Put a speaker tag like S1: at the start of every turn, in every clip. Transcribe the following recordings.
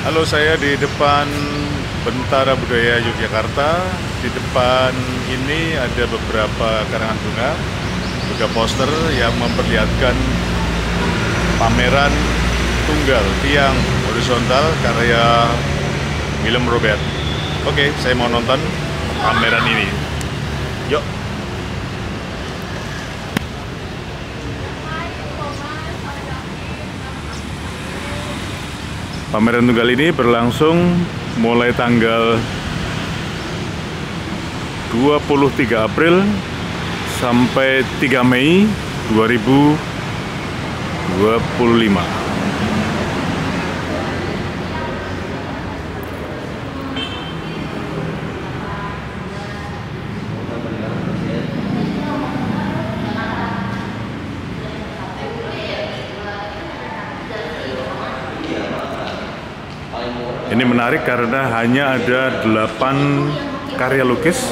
S1: Halo, saya di depan Bentara Budaya Yogyakarta. Di depan ini ada beberapa karangan bunga, juga poster yang memperlihatkan pameran tunggal tiang horizontal karya Willem Robert. Oke, saya mau nonton pameran ini. Yuk. Pameran tunggal ini berlangsung mulai tanggal 23 April sampai 3 Mei 2025. Ini menarik karena hanya ada 8 karya lukis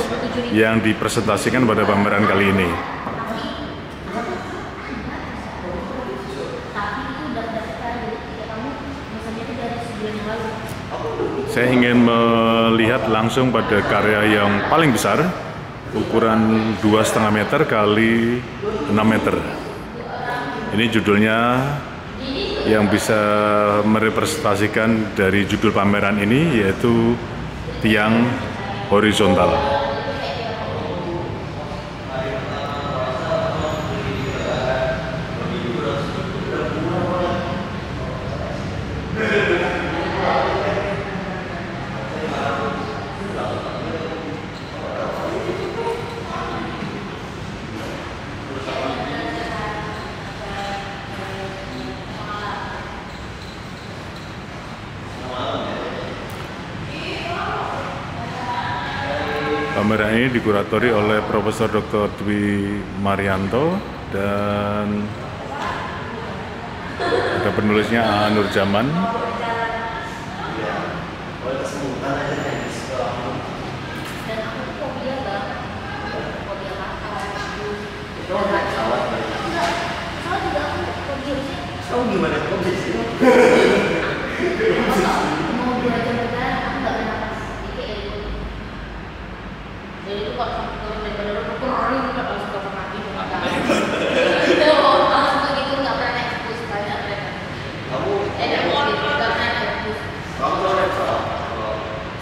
S1: yang dipresentasikan pada pameran kali ini. Saya ingin melihat langsung pada karya yang paling besar, ukuran 2,5 meter kali 6 meter. Ini judulnya yang bisa merepresentasikan dari judul pameran ini, yaitu tiang horizontal. Pameran ini dikuratori oleh Profesor Dr. Dwi Marianto dan ada penulisnya A. Nurjaman.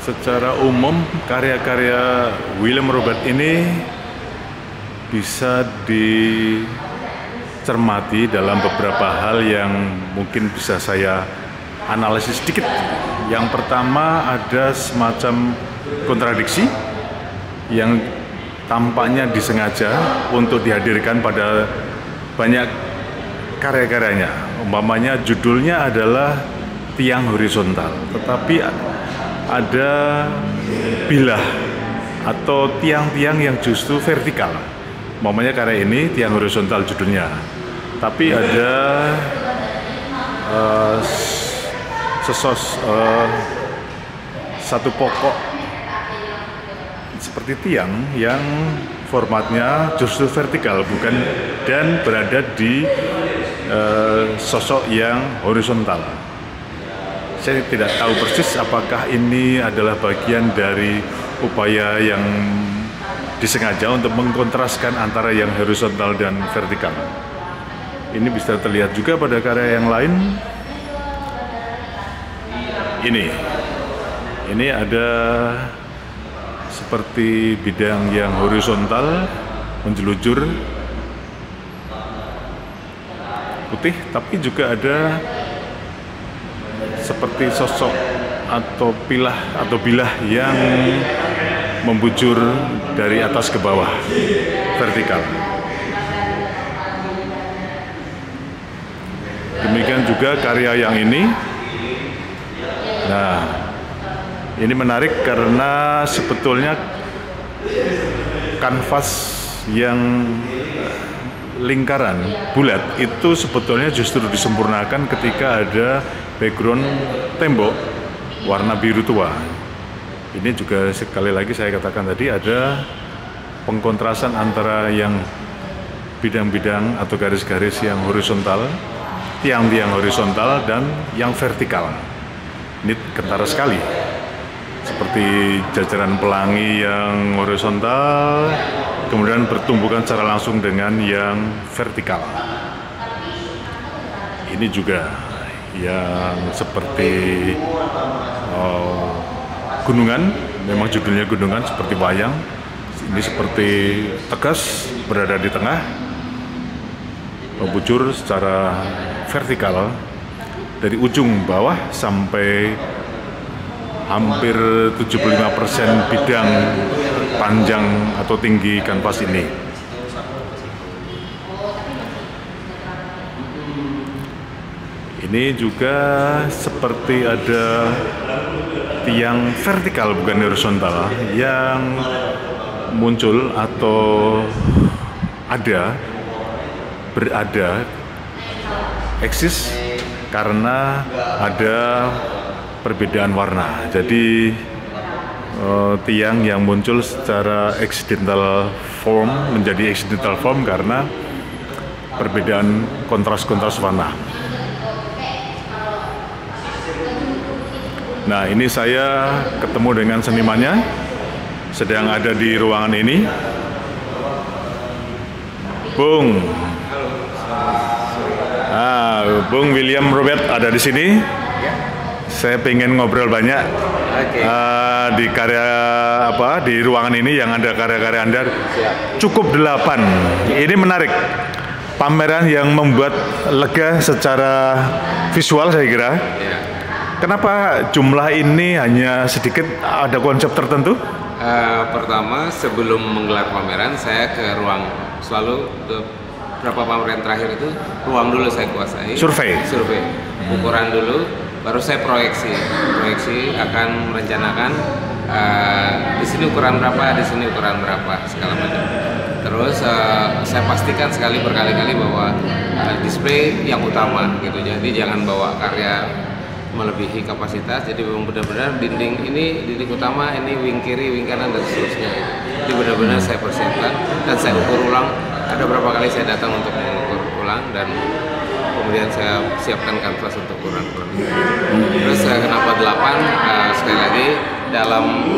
S1: Secara umum, karya-karya Willem Robert ini bisa dicermati dalam beberapa hal yang mungkin bisa saya analisis sedikit. Yang pertama, ada semacam kontradiksi yang tampaknya disengaja untuk dihadirkan pada banyak karya-karyanya. Umpamanya judulnya adalah tiang horizontal, tetapi ada bilah atau tiang-tiang yang justru vertikal. Umpamanya karya ini tiang horizontal judulnya, tapi ada satu pokok seperti tiang yang formatnya justru vertikal, bukan, dan berada di sosok yang horizontal. Saya tidak tahu persis apakah ini adalah bagian dari upaya yang disengaja untuk mengkontraskan antara yang horizontal dan vertikal. Ini bisa terlihat juga pada karya yang lain. Ini ada seperti bidang yang horizontal menjelujur putih, tapi juga ada seperti sosok atau pilah atau bilah yang membujur dari atas ke bawah, vertikal. Demikian juga karya yang ini. Nah, ini menarik karena sebetulnya kanvas yang lingkaran bulat itu sebetulnya justru disempurnakan ketika ada background tembok warna biru tua. Ini juga sekali lagi saya katakan tadi, ada pengkontrasan antara yang bidang-bidang atau garis-garis yang horizontal, tiang-tiang horizontal, dan yang vertikal. ini kentara sekali. Seperti jajaran pelangi yang horizontal, kemudian bertumbukan secara langsung dengan yang vertikal. Ini juga yang seperti gunungan, memang judulnya gunungan seperti wayang. Ini seperti tegas berada di tengah, membujur secara vertikal dari ujung bawah sampai hampir 75% bidang panjang atau tinggi kanvas ini. Ini juga seperti ada tiang vertikal bukan horizontal yang muncul atau berada eksis karena ada perbedaan warna. Jadi tiang yang muncul secara accidental form menjadi accidental form karena perbedaan kontras-kontras warna. Nah, ini saya ketemu dengan senimannya, sedang ada di ruangan ini. Bung William Robert ada di sini. Saya pengen ngobrol banyak di karya di ruangan ini yang ada karya-karya Anda. Cukup 8. Ini menarik. Pameran yang membuat lega secara visual saya kira. Kenapa jumlah ini hanya sedikit? Ada konsep tertentu?
S2: Pertama, sebelum menggelar pameran, saya ke ruang, selalu beberapa pameran terakhir itu ruang dulu saya kuasai. Survei, ukuran dulu, baru saya proyeksi akan merencanakan di sini ukuran berapa, di sini ukuran berapa, segala macam. Terus saya pastikan berkali-kali bahwa display yang utama gitu, jadi jangan bawa karya melebihi kapasitas. Jadi memang benar-benar dinding utama, ini wing kiri, wing kanan dan seterusnya. Jadi benar-benar saya persiapkan dan saya ukur ulang. Ada berapa kali saya datang untuk mengukur ulang dan kemudian saya siapkan kanvas untuk ukuran-ukuran. Terus kenapa 8? Sekali lagi dalam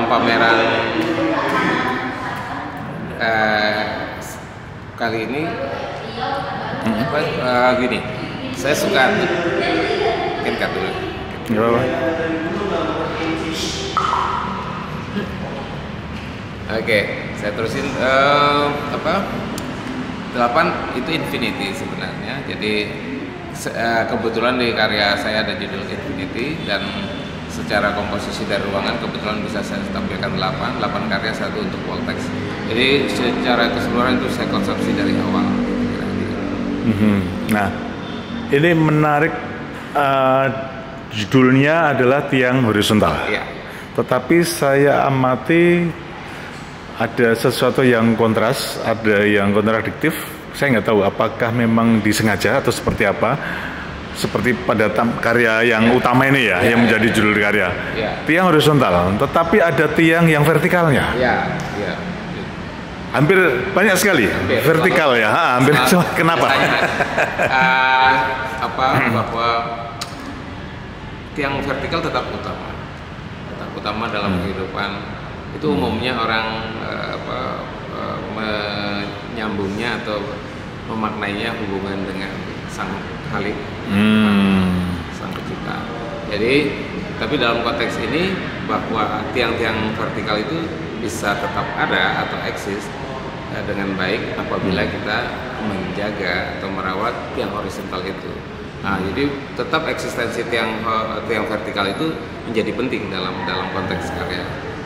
S2: pameran kali ini gini. Saya suka mungkin cut dulu. Oke, saya terusin 8 itu infinity sebenarnya. Jadi kebetulan di karya saya ada judul infinity dan secara komposisi dari ruangan kebetulan bisa saya tampilkan 8 karya, 1 untuk wall text. Jadi secara keseluruhan itu saya konsepsi dari awal.
S1: Nah, ini menarik, judulnya adalah tiang horizontal.
S2: Ya.
S1: Tetapi saya amati ada sesuatu yang kontras, ada yang kontradiktif. Saya nggak tahu apakah memang disengaja atau seperti apa. Seperti pada karya yang utama ini yang menjadi judul karya. Tiang horizontal, tetapi ada tiang yang vertikalnya. Hampir banyak sekali vertikal hampir. Kenapa?
S2: Bahwa tiang vertikal tetap utama dalam kehidupan. Itu umumnya orang menyambungnya atau memaknainya hubungan dengan sang Khalik, sang pencipta. Jadi, tapi dalam konteks ini bahwa tiang-tiang vertikal itu bisa tetap ada atau eksis dengan baik apabila kita menjaga atau merawat tiang horizontal itu. Nah, jadi tetap eksistensi tiang vertikal itu menjadi penting dalam konteks karya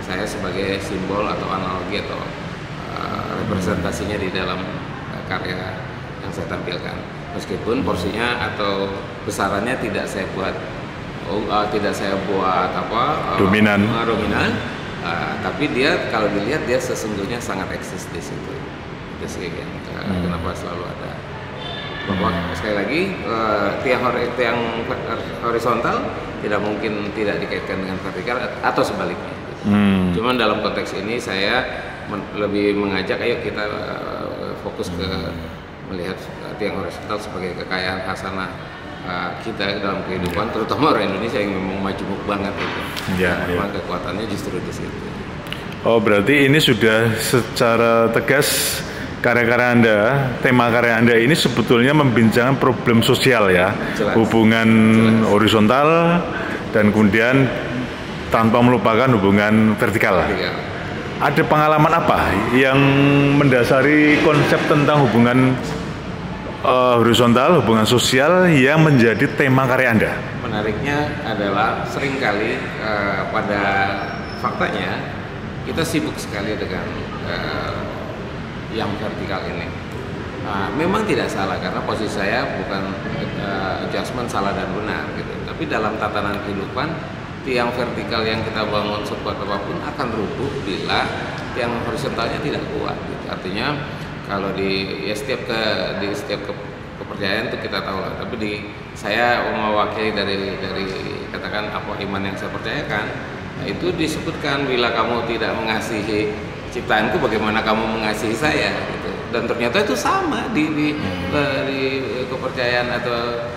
S2: saya sebagai simbol atau analogi atau representasinya di dalam karya yang saya tampilkan. Meskipun porsinya atau besarannya tidak saya buat dominan. Tapi dia kalau dilihat dia sesungguhnya sangat eksis di situ. Itu sih kenapa selalu ada. Bahwa sekali lagi tiang horizontal tidak mungkin tidak dikaitkan dengan vertikal atau sebaliknya. Cuman dalam konteks ini saya lebih mengajak ayo kita fokus ke melihat tiang horizontal sebagai kekayaan khasanah kita dalam kehidupan, terutama orang Indonesia yang memang majemuk banget itu. Memang kekuatannya justru di situ.
S1: Oh, berarti ini sudah secara tegas karya-karya Anda, tema karya Anda ini sebetulnya membincangkan problem sosial ya, hubungan horizontal dan kemudian tanpa melupakan hubungan vertikal. Ada pengalaman apa yang mendasari konsep tentang hubungan horizontal, hubungan sosial yang menjadi tema karya Anda?
S2: Menariknya adalah seringkali pada faktanya kita sibuk sekali dengan yang vertikal ini. Memang tidak salah karena posisi saya bukan adjustment salah dan benar gitu. Tapi dalam tatanan kehidupan, tiang vertikal yang kita bangun sekuat apapun akan rubuh bila tiang horizontalnya tidak kuat. Gitu. Artinya kalau di setiap kepercayaan itu kita tahu lah. Tapi saya mewakili dari katakan apa iman yang saya percayakan. Itu disebutkan bila kamu tidak mengasihi ciptaanku, bagaimana kamu mengasihi saya gitu. Dan ternyata itu sama di kepercayaan atau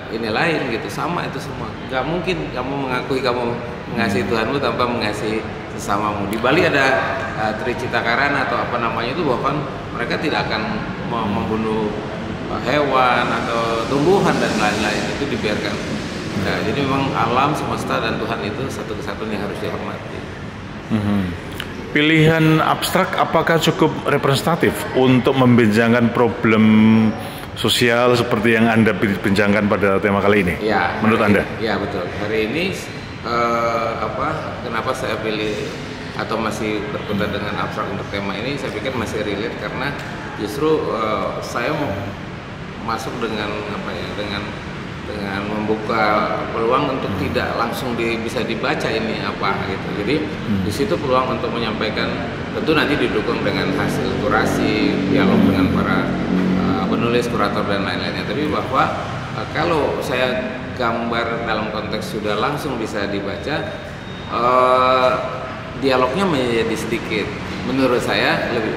S2: ini lain gitu, sama itu semua. Gak mungkin kamu mengakui kamu mengasihi Tuhanmu tanpa mengasihi sesamamu. Di Bali ada Tricitakarana atau apa namanya itu, bahkan mereka tidak akan membunuh hewan atau tumbuhan dan lain-lain, itu dibiarkan. Nah, jadi memang alam semesta dan Tuhan itu satu kesatuan yang harus dihormati.
S1: Pilihan abstrak apakah cukup representatif untuk membincangkan problem sosial seperti yang Anda bincangkan pada tema kali ini?
S2: Ya,
S1: menurut Anda?
S2: Ya betul. Hari ini kenapa saya pilih atau masih berkutat dengan abstrak untuk tema ini? Saya pikir masih relate karena justru saya mau masuk dengan dengan membuka peluang untuk tidak langsung bisa dibaca ini apa gitu. Jadi di situ peluang untuk menyampaikan, tentu nanti didukung dengan hasil kurasi, dialog dengan para penulis, kurator dan lain-lainnya. Tapi bahwa kalau saya gambar dalam konteks sudah langsung bisa dibaca, dialognya menjadi sedikit. Menurut saya lebih,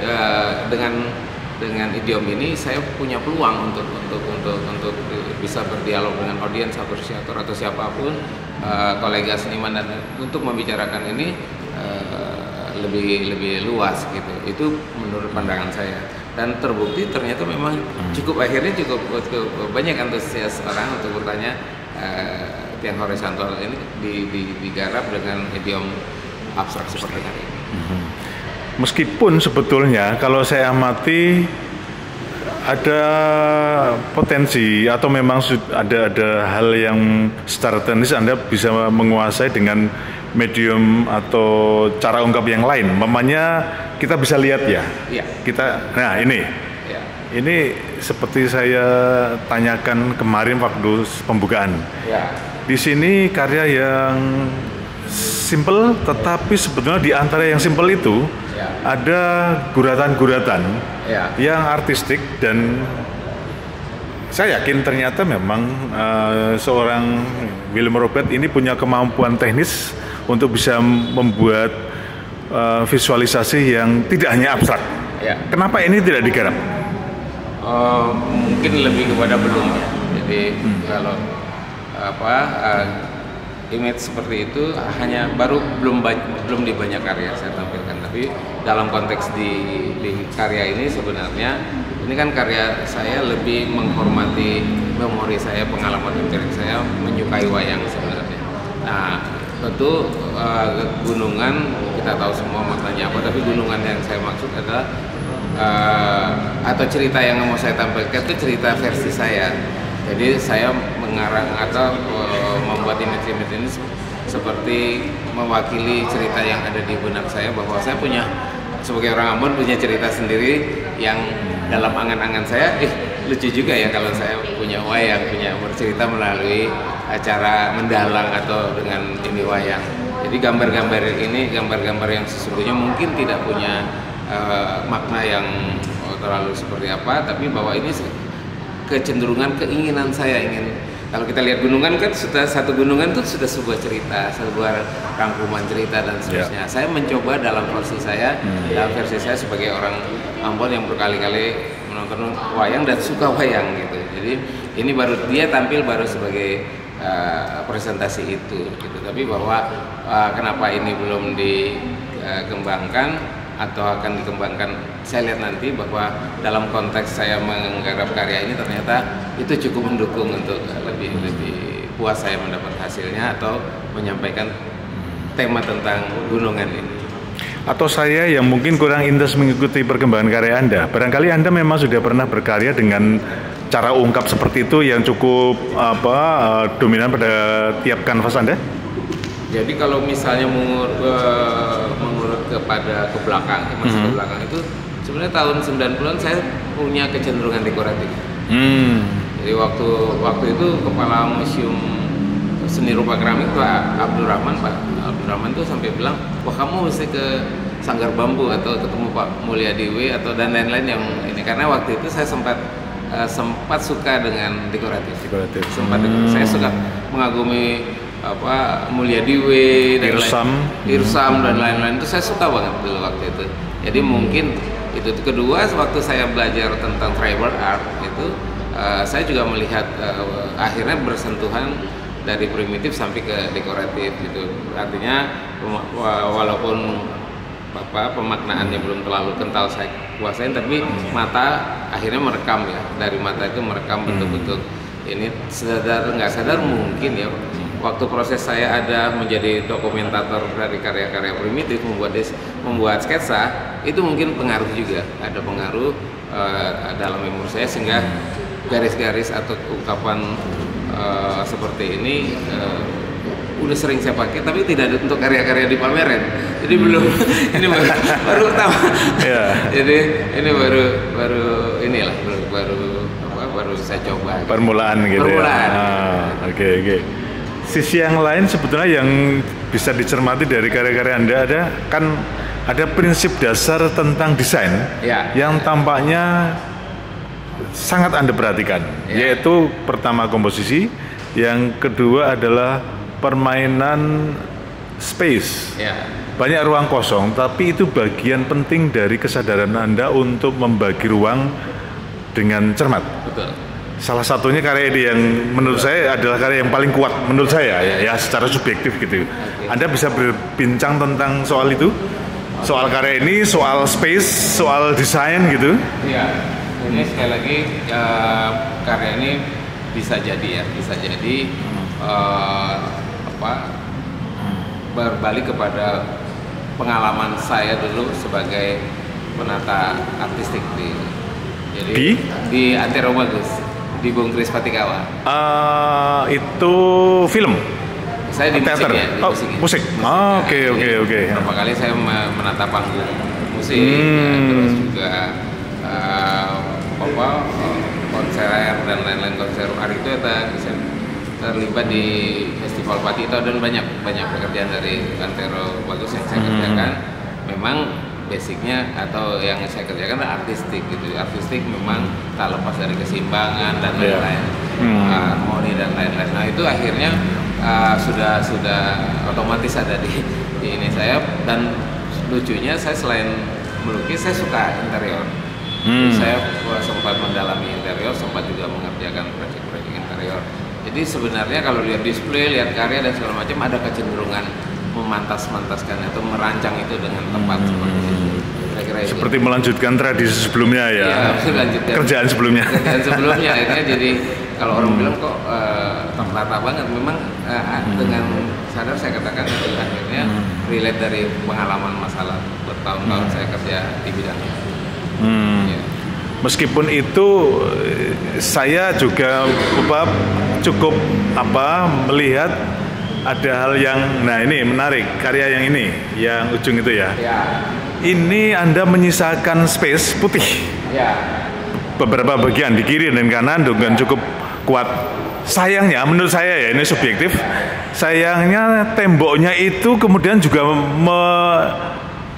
S2: dengan idiom ini saya punya peluang untuk bisa berdialog dengan audiens, apresiator atau siapapun, kolega seniman, dan untuk membicarakan ini lebih luas gitu. Itu menurut pandangan saya, dan terbukti ternyata memang cukup banyak antusias orang untuk bertanya tiang horizontal ini digarap dengan idiom abstrak seperti hari ini.
S1: Meskipun sebetulnya kalau saya amati ada potensi atau memang ada hal yang secara teknis Anda bisa menguasai dengan medium atau cara ungkap yang lain. Mamanya kita bisa lihat ya. Nah ini. Ini seperti saya tanyakan kemarin waktu pembukaan. Di sini karya yang simple, tetapi sebetulnya di antara yang simple itu ada guratan-guratan yang artistik, dan saya yakin ternyata memang seorang Willem Robert ini punya kemampuan teknis untuk bisa membuat visualisasi yang tidak hanya abstrak. Kenapa ini tidak digarap?
S2: Mungkin lebih kepada belum ya. Jadi kalau image seperti itu hanya belum di banyak karya saya tampilkan, tapi dalam konteks di karya ini sebenarnya ini kan karya saya lebih menghormati memori saya, pengalaman empirik saya, menyukai wayang sebenarnya. Nah tentu gunungan kita tahu semua maknanya apa, tapi gunungan yang saya maksud adalah atau cerita yang mau saya tampilkan itu cerita versi saya. Jadi saya mengarang atau membuat image-image ini seperti mewakili cerita yang ada di benak saya, bahwa saya punya, sebagai orang Ambon, punya cerita sendiri yang dalam angan-angan saya, lucu juga ya kalau saya punya wayang, punya bercerita melalui acara mendalang atau dengan ini wayang. Jadi gambar-gambar ini gambar-gambar yang sesungguhnya mungkin tidak punya makna yang terlalu seperti apa, tapi bahwa ini kecenderungan, keinginan saya ingin, kalau kita lihat gunungan kan satu gunungan itu sudah sebuah cerita, sebuah rangkuman cerita dan seterusnya. Saya mencoba dalam versi saya, sebagai orang Ambon yang berkali-kali menonton wayang dan suka wayang gitu. Jadi ini baru dia tampil baru sebagai presentasi itu gitu. Tapi bahwa kenapa ini belum dikembangkan atau akan dikembangkan, saya lihat nanti bahwa dalam konteks saya menggarap karya ini ternyata itu cukup mendukung untuk lebih puas saya mendapat hasilnya atau menyampaikan tema tentang gunungan ini.
S1: Atau saya yang mungkin kurang intens mengikuti perkembangan karya Anda, barangkali Anda memang sudah pernah berkarya dengan cara ungkap seperti itu yang cukup dominan pada tiap kanvas Anda?
S2: Jadi kalau misalnya mengurut kepada ke belakang, masa ke belakang itu sebenarnya tahun 90-an saya punya kecenderungan dekoratif. Jadi waktu itu kepala Museum Seni Rupa Keramik Pak Abdurrahman tuh sampai bilang, wah kamu mesti ke Sanggar Bambu atau ketemu Pak Mulyadi W atau dan lain-lain yang ini, karena waktu itu saya sempat suka dengan dekoratif. Saya suka mengagumi Mulyadi W dan Irsam dan lain-lain, itu saya suka banget dulu waktu itu. Jadi mungkin itu kedua, waktu saya belajar tentang tribal art itu saya juga melihat akhirnya bersentuhan dari primitif sampai ke dekoratif gitu. Artinya walaupun pemaknaannya belum terlalu kental saya kuasain, tapi mata akhirnya merekam ya. Dari mata itu merekam betul-betul. Ini sadar nggak sadar mungkin ya. Waktu proses saya ada menjadi dokumentator dari karya-karya primitif, membuat sketsa, itu mungkin pengaruh juga. Ada pengaruh dalam memori saya sehingga garis-garis atau ungkapan seperti ini udah sering saya pakai, tapi tidak untuk karya-karya di pameran. Jadi belum, ini baru pertama. Jadi ini baru saya coba.
S1: Permulaan gitu.
S2: Permulaan.
S1: Oke. Sisi yang lain sebetulnya yang bisa dicermati dari karya-karya Anda ada prinsip dasar tentang desain yang tampaknya sangat Anda perhatikan, yaitu pertama komposisi, yang kedua adalah permainan space. Banyak ruang kosong, tapi itu bagian penting dari kesadaran Anda untuk membagi ruang dengan cermat.
S2: Betul.
S1: Salah satunya karya ini yang menurut saya adalah karya yang paling kuat menurut saya ya secara subjektif gitu. Anda bisa berbincang tentang soal itu, soal karya ini, soal space, soal desain gitu.
S2: Iya. Ini sekali lagi karya ini bisa jadi berbalik kepada pengalaman saya dulu sebagai penata artistik di Antero Bagus, di Bung Kris Patikawa.
S1: Itu film?
S2: Saya di
S1: teater. Musik. Oke.
S2: Beberapa kali saya menata panggung musik, terus juga konser dan lain-lain, konser hari itu saya terlibat di Festival Patito dan banyak pekerjaan dari Antero Bagus yang saya kerjakan. Memang basicnya atau yang saya kerjakan artistik gitu. Artistik memang tak lepas dari keseimbangan dan lain-lain, harmoni dan lain-lain. Nah itu akhirnya sudah otomatis ada di ini saya. Dan lucunya saya selain melukis, saya suka interior. Saya sempat mendalami interior, sempat juga mengerjakan proyek-proyek interior. Jadi sebenarnya kalau lihat display, lihat karya dan segala macam, ada kecenderungan memantas-mantaskan atau merancang itu dengan tepat seperti itu. Kira-kira itu.
S1: Seperti melanjutkan tradisi sebelumnya ya. Kerjaan sebelumnya.
S2: Akhirnya jadi kalau orang bilang kok tertata banget, memang dengan sadar saya katakan itu akhirnya relate dari pengalaman masalah bertahun-tahun saya kerja di bidang itu.
S1: Meskipun itu saya juga cukup melihat ada hal yang, nah ini menarik, karya yang ini, yang ujung itu ya. Ini Anda menyisakan space putih. Beberapa bagian di kiri dan kanan dengan cukup kuat. Sayangnya menurut saya ya, ini subjektif, sayangnya temboknya itu kemudian juga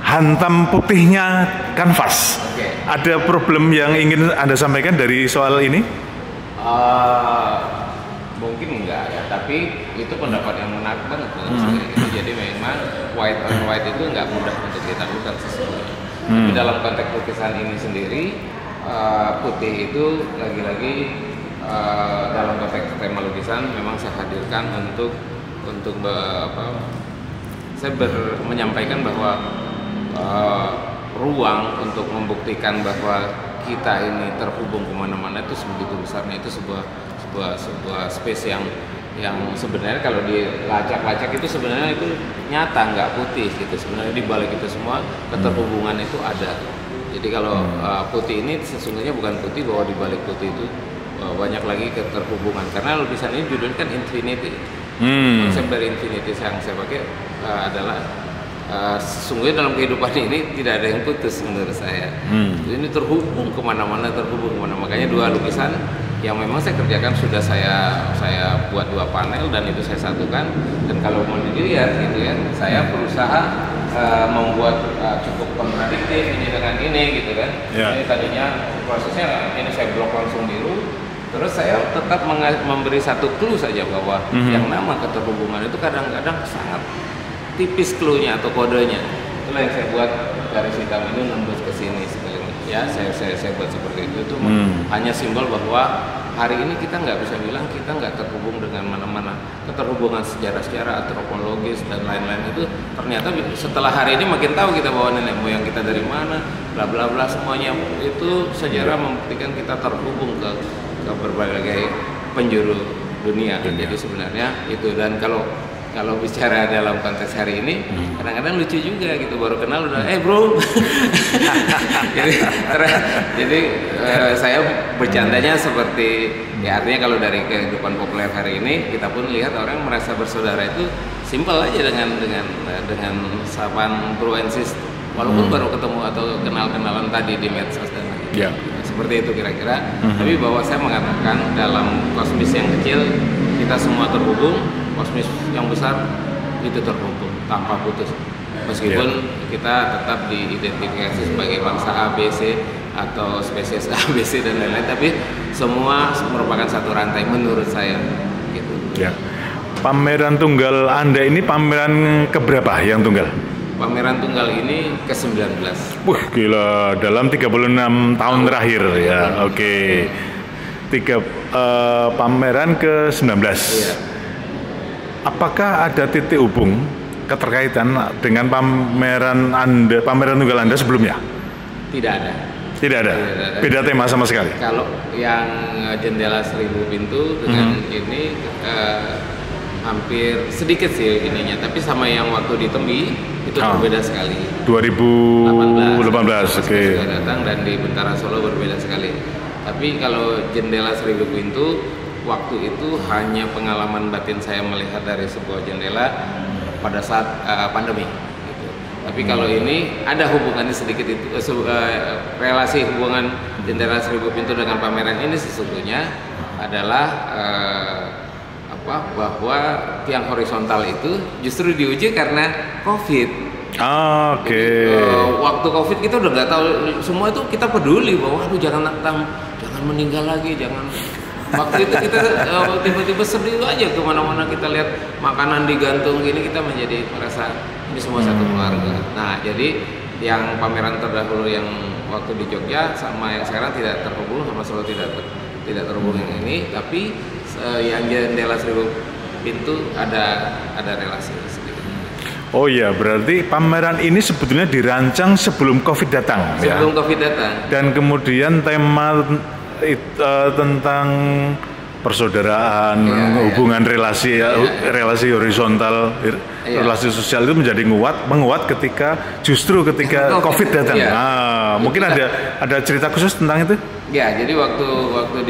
S1: hantam putihnya kanvas. Ada problem yang ingin Anda sampaikan dari soal ini?
S2: Mungkin enggak ya, tapi itu pendapat yang menarik banget menurut saya. Jadi memang white on white itu enggak mudah untuk ditaklukkan sesungguhnya. Tapi dalam konteks lukisan ini sendiri, putih itu lagi-lagi dalam konteks tema lukisan memang saya hadirkan untuk saya menyampaikan bahwa ruang untuk membuktikan bahwa kita ini terhubung kemana-mana itu sebegitu besarnya, itu sebuah space yang sebenarnya kalau dilacak-lacak itu sebenarnya itu nyata, nggak putih gitu. Sebenarnya di balik itu semua keterhubungan itu ada. Jadi kalau putih ini sesungguhnya bukan putih, bahwa di balik putih itu banyak lagi keterhubungan. Karena lukisan ini judulnya kan Infinity. Konsep dari Infinity yang saya pakai adalah sesungguhnya dalam kehidupan ini tidak ada yang putus menurut saya. Ini terhubung kemana-mana, makanya dua lukisan yang memang saya kerjakan sudah saya buat 2 panel dan itu saya satukan. Dan kalau mau dilihat gitu ya, saya berusaha membuat cukup kontradiktif ini dengan ini gitu kan. Ini tadinya prosesnya ini saya blok langsung biru, terus saya tetap memberi satu clue saja bahwa yang nama keterhubungan itu kadang-kadang sangat tipis clue-nya atau kodenya. Itulah yang saya buat garis hitam ini nembus ke sini sekali. Ya, saya buat seperti itu. Itu hanya simbol bahwa hari ini kita nggak bisa bilang kita nggak terhubung dengan mana-mana. Keterhubungan sejarah-sejarah, antropologis dan lain-lain itu ternyata setelah hari ini makin tahu kita bahwa nenek moyang kita dari mana, bla bla bla, semuanya itu sejarah membuktikan kita terhubung ke berbagai penjuru dunia. Jadi sebenarnya itu. Dan kalau bicara dalam konteks hari ini, kadang-kadang lucu juga gitu, baru kenal udah bro. jadi saya bercandanya seperti ya, artinya kalau dari kehidupan populer hari ini kita pun lihat orang merasa bersaudara itu simpel aja dengan sapaan bro and sis, walaupun baru ketemu atau kenal-kenalan tadi di medsos dan seperti itu kira-kira. Tapi bahwa saya mengatakan dalam kosmis yang kecil kita semua terhubung, kosmis yang besar itu terhubung tanpa putus. Meskipun kita tetap diidentifikasi sebagai bangsa ABC atau spesies ABC dan lain-lain, tapi semua merupakan satu rantai menurut saya. Gitu.
S1: Ya. Pameran tunggal Anda ini pameran keberapa yang tunggal?
S2: Pameran tunggal ini ke-19.
S1: Wah gila, dalam 36 tahun terakhir ya. Oke. Pameran ke-19. Iya. Apakah ada titik hubung keterkaitan dengan pameran tunggal Anda sebelumnya?
S2: Tidak ada.
S1: Tidak ada. Beda tema sama sekali.
S2: Kalau yang jendela 1000 pintu dengan ini hampir sedikit sih ininya, tapi sama yang waktu di Tembi itu berbeda sekali.
S1: 2018, oke.
S2: Datang dan di Bentara Solo berbeda sekali. Tapi kalau jendela 1000 pintu waktu itu hanya pengalaman batin saya melihat dari sebuah jendela pada saat pandemi. Gitu. Tapi kalau ini ada hubungannya sedikit itu, relasi hubungan jendela 1000 pintu dengan pameran ini sesungguhnya adalah bahwa tiang horizontal itu justru diuji karena COVID.
S1: Oke.
S2: Waktu COVID kita udah nggak tahu, semua itu kita peduli bahwa jangan meninggal lagi, jangan. Waktu itu kita tiba-tiba sedih aja kemana-mana kita lihat makanan digantung gini, kita menjadi merasa ini semua satu keluarga. Nah jadi yang pameran terdahulu yang waktu di Jogja sama yang sekarang tidak terhubung, sama Solo tidak terhubung yang ini, tapi yang jendela 1000 pintu ada relasi sedikit.
S1: Oh iya, berarti pameran ini sebetulnya dirancang sebelum COVID datang.
S2: Sebelum COVID datang.
S1: Dan kemudian tema tentang persaudaraan, hubungan relasi horizontal, relasi sosial itu menjadi menguat ketika COVID datang. Mungkin ada cerita khusus tentang itu?
S2: Ya, jadi waktu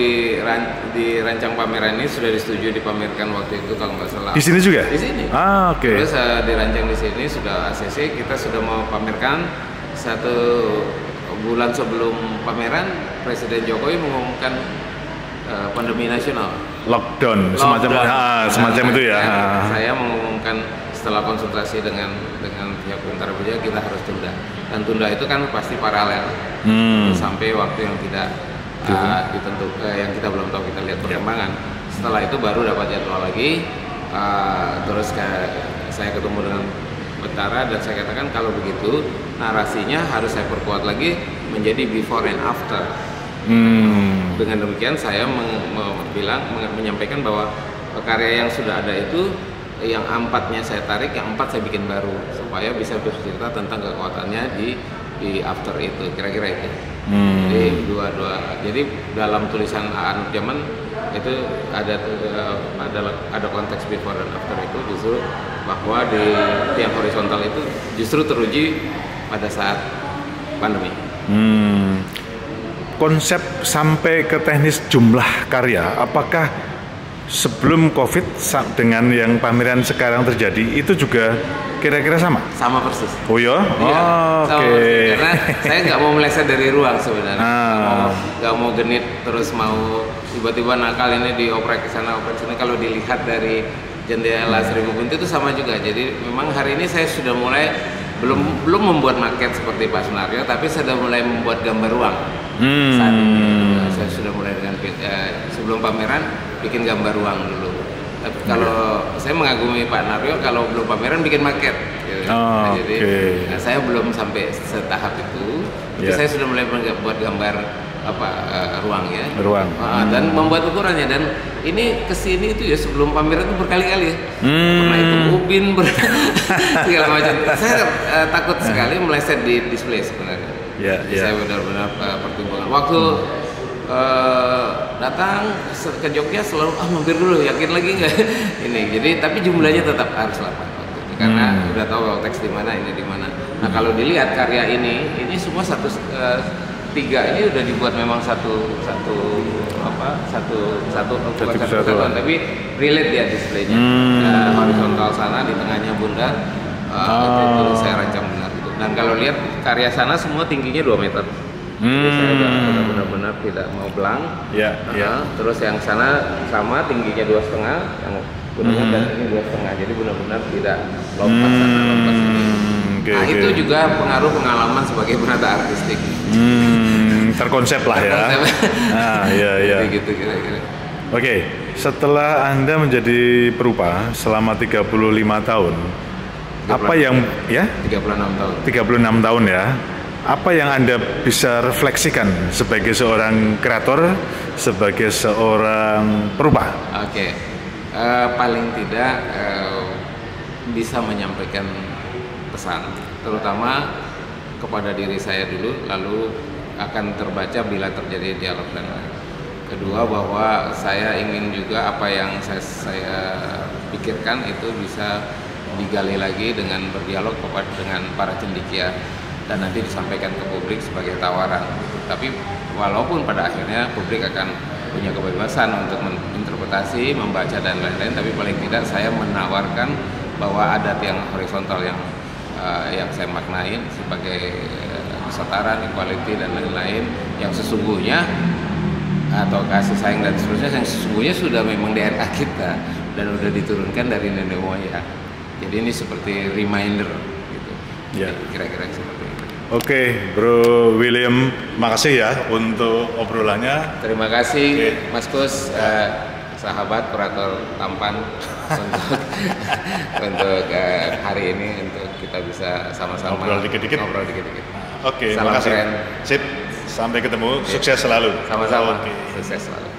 S2: dirancang pameran ini sudah disetujui dipamerkan waktu itu kalau nggak salah.
S1: Di sini juga?
S2: Di sini.
S1: Oke.
S2: Terus dirancang di sini sudah ACC, kita sudah mau pamerkan 1 bulan sebelum pameran Presiden Jokowi mengumumkan pandemi nasional.
S1: Lockdown. Semacam itu ya.
S2: Saya mengumumkan setelah konsultasi dengan pihak Bentara Puja kita harus tunda. Dan tunda itu kan pasti paralel sampai waktu yang tidak ditentukan, yang kita belum tahu, kita lihat perkembangan. Setelah itu baru dapat jadwal lagi. Terus saya ketemu dengan Bentara dan saya katakan kalau begitu narasinya harus saya perkuat lagi menjadi before and after. Dengan demikian saya menyampaikan bahwa karya yang sudah ada itu yang 4-nya saya tarik, yang 4 saya bikin baru supaya bisa bercerita tentang kekuatannya di after itu, kira-kira itu. Jadi jadi dalam tulisan Aan Zaman itu ada konteks before dan after itu justru bahwa di tiang horizontal itu justru teruji pada saat pandemi.
S1: Konsep sampai ke teknis jumlah karya, apakah sebelum COVID dengan yang pameran sekarang terjadi itu juga kira-kira sama?
S2: Sama persis.
S1: Oh ya?
S2: Oke. Karena saya nggak mau meleset dari ruang sebenarnya. Nggak mau genit terus mau tiba-tiba nakal ini dioprek ke sana, oprek ke sana. Kalau dilihat dari jendela Seribu Pintu itu sama juga. Jadi memang hari ini saya sudah mulai belum membuat maket seperti Pak Sunario, tapi sudah mulai membuat gambar ruang. Saat ini saya sudah mulai dengan sebelum pameran bikin gambar ruang dulu. Tapi kalau saya mengagumi Pak Naryo, kalau belum pameran bikin maket. Gitu. Jadi saya belum sampai setahap itu. Saya sudah mulai buat gambar ruang ya. Dan membuat ukurannya, dan ini kesini itu ya sebelum pameran itu berkali-kali. Pernah itu ubin segala macam. Saya takut sekali meleset di display sebenarnya. Saya benar-benar pertimbangan waktu datang ke Jogja selalu mampir dulu, yakin lagi nggak ini. Jadi tapi jumlahnya tetap harus 8 waktu itu, karena udah tahu teks di mana, ini di mana. Nah kalau dilihat karya ini semua tiga ini udah dibuat memang satu kesatuan, tapi relate dia displaynya. Horizontal sana, di tengahnya Bunda, itu saya rancang benar gitu. Dan kalau lihat karya sana semua tingginya 2 meter. Jadi saya benar-benar tidak mau belang. Terus yang sana sama tingginya 2,5, yang Bunda dan ini 2,5. Jadi benar-benar tidak lompat sana lompat sini. Itu juga pengaruh pengalaman sebagai penata artistik.
S1: Terkonsep lah ya.
S2: Gitu kira-kira.
S1: Oke, setelah Anda menjadi perupa selama 35 tahun, apa yang 36 tahun ya. Apa yang Anda bisa refleksikan sebagai seorang kreator, sebagai seorang perupa?
S2: Paling tidak bisa menyampaikan pesan, terutama kepada diri saya dulu, lalu akan terbaca bila terjadi dialog dan lain. Kedua, bahwa saya ingin juga apa yang saya pikirkan itu bisa digali lagi dengan berdialog dengan para cendekia dan nanti disampaikan ke publik sebagai tawaran. Tapi walaupun pada akhirnya publik akan punya kebebasan untuk menginterpretasi, membaca dan lain-lain, tapi paling tidak saya menawarkan bahwa ada tiang horizontal yang saya maknain sebagai kesetaraan, equality dan lain-lain yang sesungguhnya, atau kasih sayang dan seterusnya yang sesungguhnya sudah memang DNA kita dan sudah diturunkan dari nenek moyang. Jadi ini seperti reminder gitu. Kira-kira seperti itu.
S1: Oke, Bro William, makasih ya untuk obrolannya.
S2: Terima kasih, Mas Kus, sahabat kurator tampan untuk hari ini, untuk kita bisa sama-sama
S1: ngobrol dikit-dikit.
S2: Oke,
S1: makasih. Sip, sampai ketemu. Sukses selalu.
S2: Sama-sama. Sukses selalu.